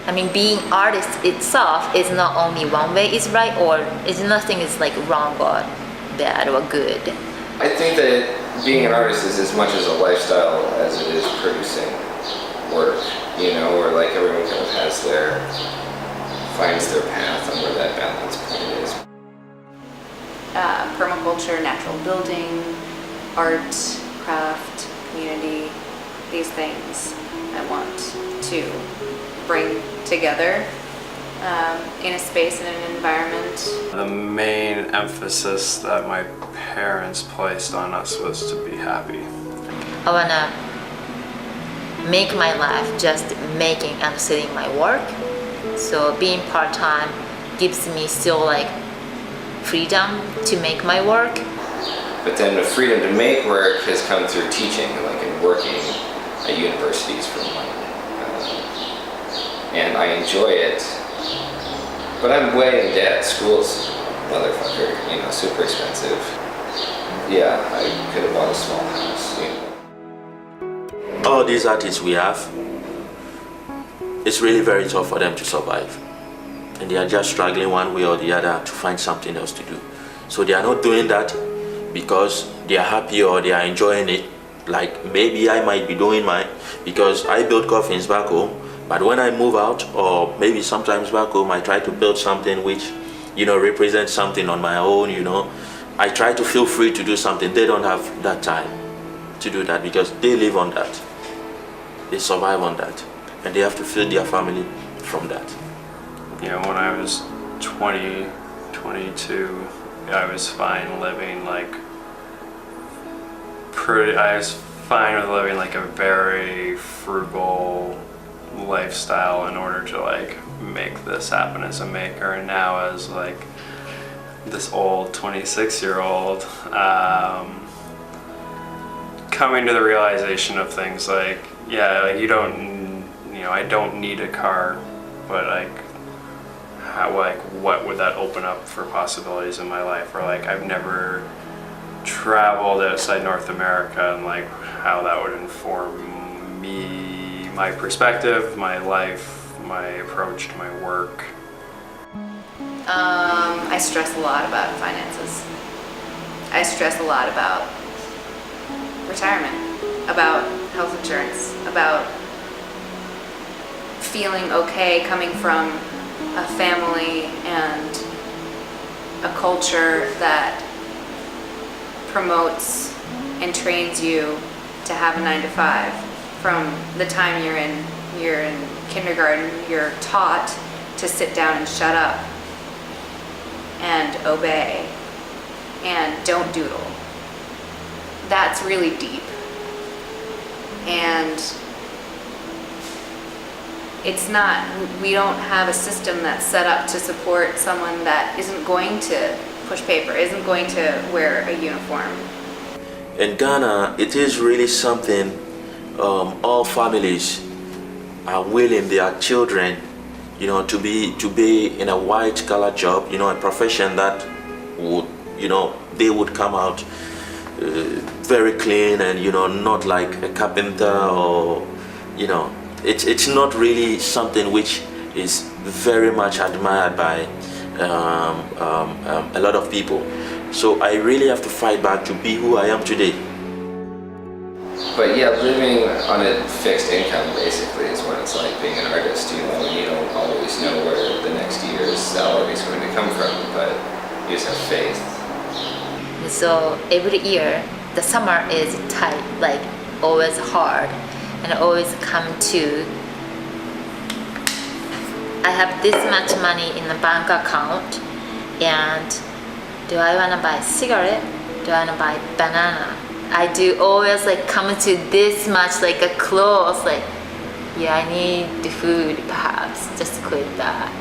I mean, being artist itself is not only one way is right, or is nothing is like wrong or bad or good. I think that being an artist is as much as a lifestyle as it is producing work, you know, or like everyone kind of finds their path on where that balance point is. Permaculture, natural building, art, craft, community, these things I want to bring together in a space, in an environment. The main emphasis that my parents placed on us was to be happy. I wanna make my life just making and selling my work. So being part-time gives me still like freedom to make my work. But then the freedom to make work has come through teaching, like in working at universities for money. And I enjoy it, but I'm way in debt. School's motherfucker, you know, super expensive. Yeah, I could have bought a small house, you know. All these artists we have, it's really very tough for them to survive. And they are just struggling one way or the other to find something else to do. So they are not doing that because they are happy or they are enjoying it. Like maybe I might be doing mine because I build coffins back home. But when I move out, or maybe sometimes back home, I try to build something which, you know, represents something on my own, you know. I try to feel free to do something. They don't have that time to do that because they live on that. They survive on that. And they have to feed their family from that. You know, when I was 20, 22, I was fine living like I was fine with living like a very frugal lifestyle in order to like make this happen as a maker. And now as like this old 26-year-old coming to the realization of things like, yeah, like I don't need a car, but what would that open up for possibilities in my life? Or like I've never traveled outside North America, and like how that would inform me, my perspective, my life, my approach to my work. I stress a lot about finances. I stress a lot about retirement, about health insurance, about feeling okay coming from a family and a culture that promotes and trains you to have a 9-to-5. From the time you're in kindergarten, you're taught to sit down and shut up and obey and don't doodle. That's really deep. And we don't have a system that's set up to support someone that isn't going to push paper, isn't going to wear a uniform. In Ghana, it is really something all families are willing their children, you know, to be in a white collar job, you know, a profession that would, you know, they would come out very clean and, you know, not like a carpenter or, you know, it's not really something which is very much admired by a lot of people. So I really have to fight back to be who I am today. But yeah, living on a fixed income basically is what it's like being an artist, you know, and you don't always know where the next year's salary is going to come from, but you just have faith. So every year, the summer is tight, like always hard, and always come to, I have this much money in the bank account, and do I want to buy cigarette? Do I want to buy banana? I do always like come to this much like a clothes, like, yeah, I need the food perhaps, just quit that.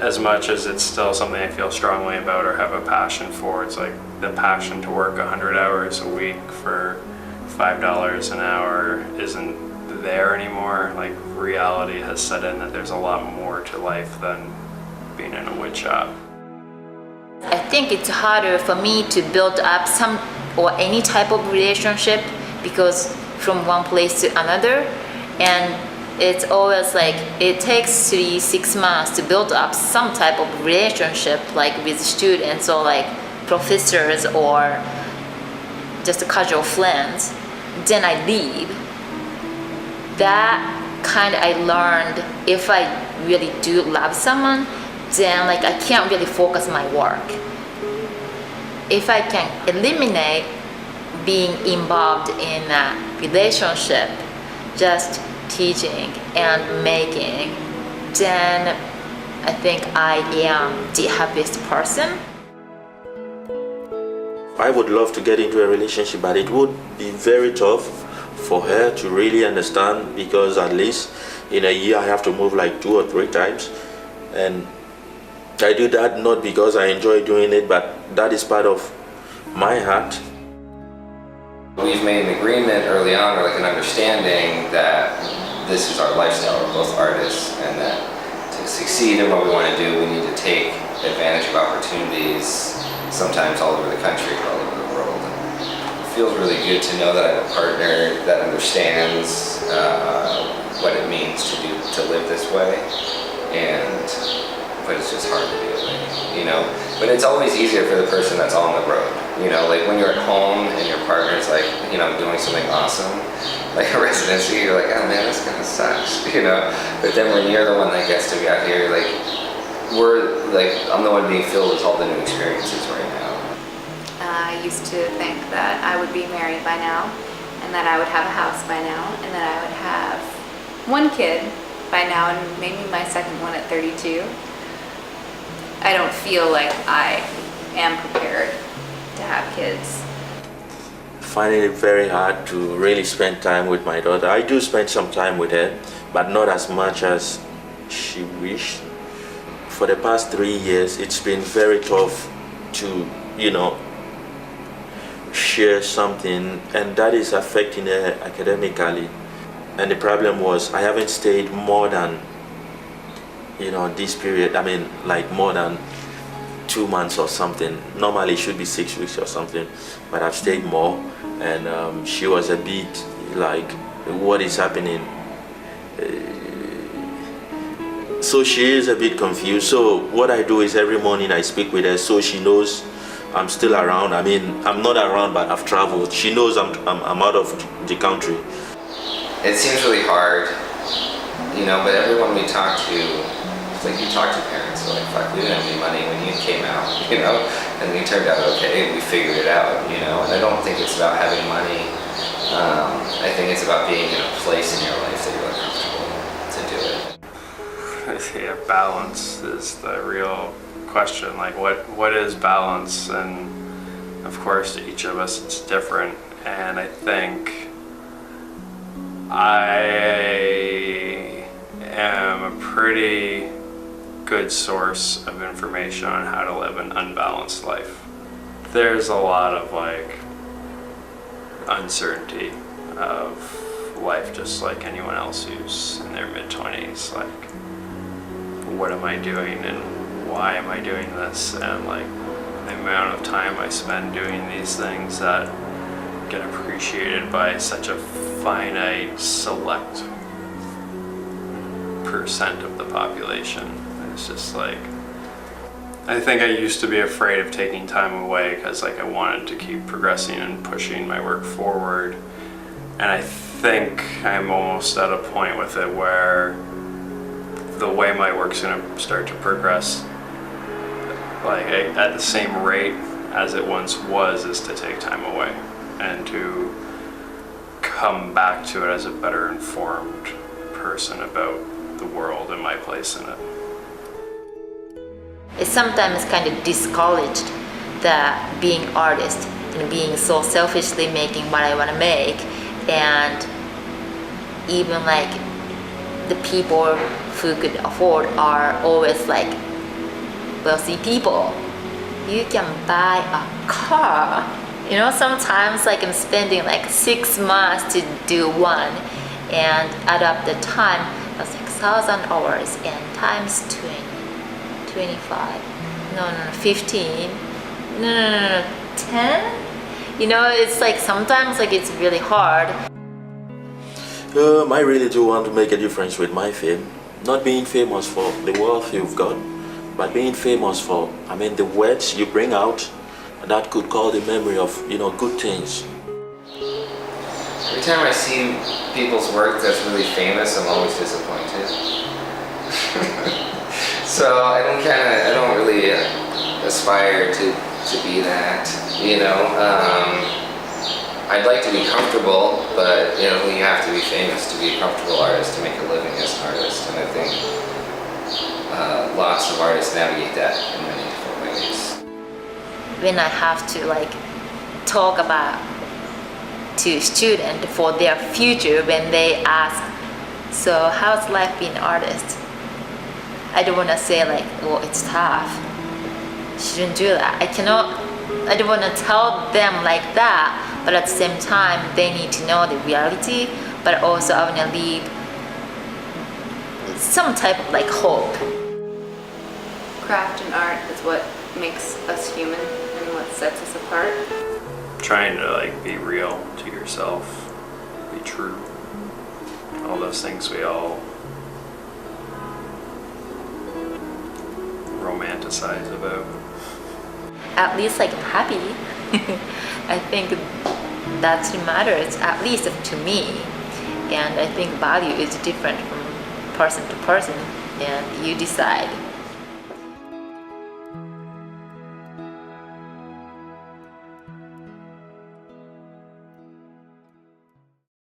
As much as it's still something I feel strongly about or have a passion for, it's like the passion to work 100 hours a week for $5 an hour isn't there anymore. Like reality has set in that there's a lot more to life than being in a wood shop. I think it's harder for me to build up some or any type of relationship because from one place to another, and it's always like it takes 3-6 months to build up some type of relationship, like with students or like professors or just casual friends. Then I leave. That kind I learned, if I really do love someone, then like I can't really focus my work. If I can eliminate being involved in a relationship, just teaching and making, then I think I am the happiest person. I would love to get into a relationship, but it would be very tough for her to really understand, because at least in a year I have to move like 2 or 3 times, and I do that not because I enjoy doing it, but that is part of my heart. We've made an agreement early on, or like an understanding, that this is our lifestyle. We're both artists, and that to succeed in what we want to do, we need to take advantage of opportunities, sometimes all over the country or all over the world. It feels really good to know that I have a partner that understands what it means to live this way, but it's just hard to do it, you know? But it's always easier for the person that's on the road, you know? Like when you're at home and your partner's like, you know, doing something awesome, like a residency, you're like, oh man, this kind of sucks, you know? But then when you're the one that gets to be out here, like, I'm the one being filled with all the new experiences right now. I used to think that I would be married by now, and that I would have a house by now, and that I would have 1 kid by now, and maybe my second one at 32. I don't feel like I am prepared to have kids. Finding it very hard to really spend time with my daughter. I do spend some time with her, but not as much as she wished. For the past 3 years, it's been very tough to, you know, share something, and that is affecting her academically. And the problem was, I haven't stayed more than, you know, this period, I mean, like more than 2 months or something. Normally it should be 6 weeks or something, but I've stayed more, and she was a bit like, what is happening? So she is a bit confused. So what I do is every morning I speak with her, so she knows I'm still around. I mean, I'm not around, but I've traveled. She knows I'm out of the country. It seems really hard, you know, but everyone we talk to, it's like you talk to parents, they're like, fuck, we didn't have any money when you came out, you know, and we turned out okay, we figured it out, you know, and I don't think it's about having money. I think it's about being in a place in your life that you're comfortable to do it. Yeah, balance is the real question. Like, what is balance? And of course, to each of us, it's different. And I think I am a pretty good source of information on how to live an unbalanced life. There's a lot of like uncertainty of life, just like anyone else who's in their mid-20s. Like, what am I doing and why am I doing this? And like the amount of time I spend doing these things that get appreciated by such a finite, select percent of the population. It's just like, I think I used to be afraid of taking time away because like I wanted to keep progressing and pushing my work forward. And I think I'm almost at a point with it where the way my work's gonna start to progress, like at the same rate as it once was, is to take time away and to come back to it as a better informed person about the world and my place in it. It's sometimes kind of discouraged that being artist and being so selfishly making what I want to make, and even like the people who could afford are always like wealthy people. You can buy a car. You know, sometimes like I'm spending like 6 months to do one, and add up the time, that's like 1,000 hours, and times 20, 25, 15, 10? You know, it's like sometimes like it's really hard. I really do want to make a difference with my fame. Not being famous for the wealth you've got, but being famous for, the words you bring out that could call the memory of, good things. Every time I see people's work that's really famous, I'm always disappointed. So I don't really aspire to be that, I'd like to be comfortable, but you have to be famous to be a comfortable artist, to make a living as an artist, and I think lots of artists navigate that in many different ways. When I have to talk about to students for their future, when they ask, so how's life being an artist? I don't want to say well, it's tough. Shouldn't do that. I don't want to tell them like that, but at the same time, they need to know the reality, but also I want to leave some type of hope. Craft and art is what makes us human and what sets us apart. Trying to be real to yourself, be true. All those things we all romanticize about. At least I'm happy. I think that's what matters, at least to me. And I think value is different from person to person, and you decide.